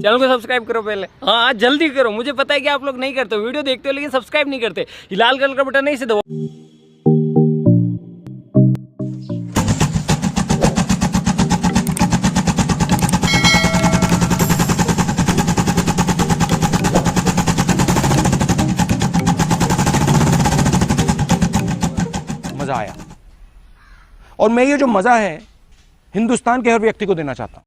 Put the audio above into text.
Channel को subscribe करो पहले। हाँ जल्दी करो, मुझे पता है कि आप लोग नहीं करते हो, वीडियो देखते हो लेकिन सब्सक्राइब नहीं करते। ये लाल कलर का बटन नहीं से दबाओ। मजा आया और मैं ये जो मजा है हिंदुस्तान के हर व्यक्ति को देना चाहता हूं।